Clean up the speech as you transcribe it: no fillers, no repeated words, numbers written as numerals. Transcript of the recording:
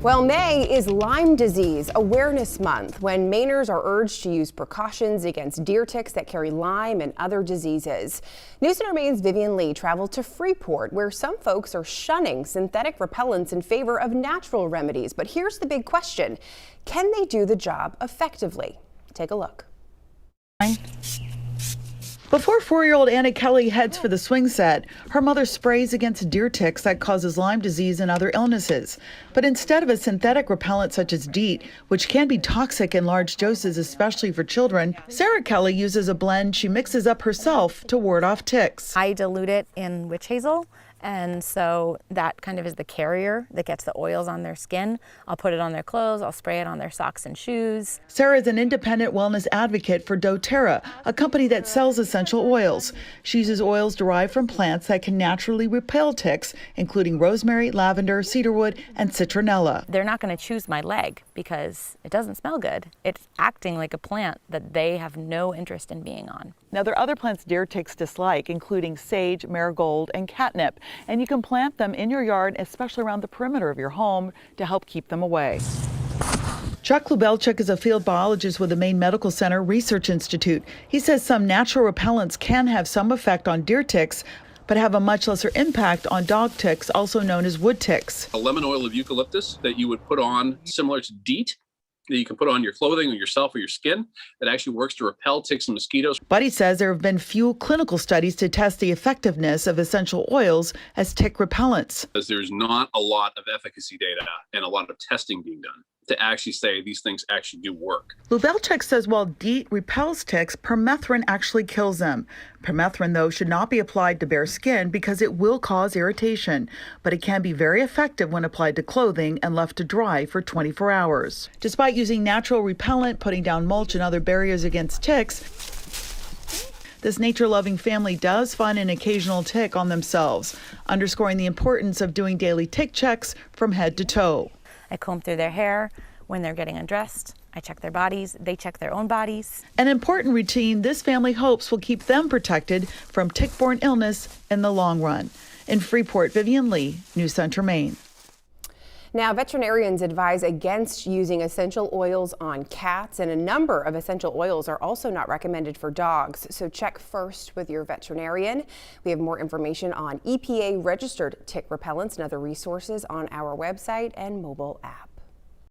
Well, May is Lyme Disease Awareness Month, when Mainers are urged to use precautions against deer ticks that carry Lyme and other diseases. News Center Maine's Vivian Lee traveled to Freeport, where some folks are shunning synthetic repellents in favor of natural remedies. But here's the big question: can they do the job effectively? Take a look. Before 4-year-old Anna Kelly heads for the swing set, her mother sprays against deer ticks that causes Lyme disease and other illnesses. But instead of a synthetic repellent such as DEET, which can be toxic in large doses, especially for children, Sarah Kelly uses a blend she mixes up herself to ward off ticks. I dilute it in witch hazel, and so that kind of is the carrier that gets the oils on their skin. I'll put it on their clothes, I'll spray it on their socks and shoes. Sarah is an independent wellness advocate for doTERRA, a company that sells essential oils. She uses oils derived from plants that can naturally repel ticks, including rosemary, lavender, cedarwood, and citronella. They're not going to choose my leg because it doesn't smell good. It's acting like a plant that they have no interest in being on. Now, there are other plants deer ticks dislike, including sage, marigold, and catnip. And you can plant them in your yard, especially around the perimeter of your home, to help keep them away. Chuck Lubelchuk is a field biologist with the Maine Medical Center Research Institute. He says some natural repellents can have some effect on deer ticks, but have a much lesser impact on dog ticks, also known as wood ticks. A lemon oil of eucalyptus that you would put on, similar to DEET, that you can put on your clothing or yourself or your skin, that actually works to repel ticks and mosquitoes. But he says there have been few clinical studies to test the effectiveness of essential oils as tick repellents. Because there's not a lot of efficacy data and a lot of testing being done to actually say these things actually do work. Lubelchuk says while DEET repels ticks, permethrin actually kills them. Permethrin, though, should not be applied to bare skin because it will cause irritation, but it can be very effective when applied to clothing and left to dry for 24 hours. Despite using natural repellent, putting down mulch and other barriers against ticks, this nature-loving family does find an occasional tick on themselves, underscoring the importance of doing daily tick checks from head to toe. I comb through their hair when they're getting undressed. I check their bodies. They check their own bodies. An important routine this family hopes will keep them protected from tick-borne illness in the long run. In Freeport, Vivian Lee, News Center, Maine. Now, veterinarians advise against using essential oils on cats, and a number of essential oils are also not recommended for dogs. So check first with your veterinarian. We have more information on EPA-registered tick repellents and other resources on our website and mobile app.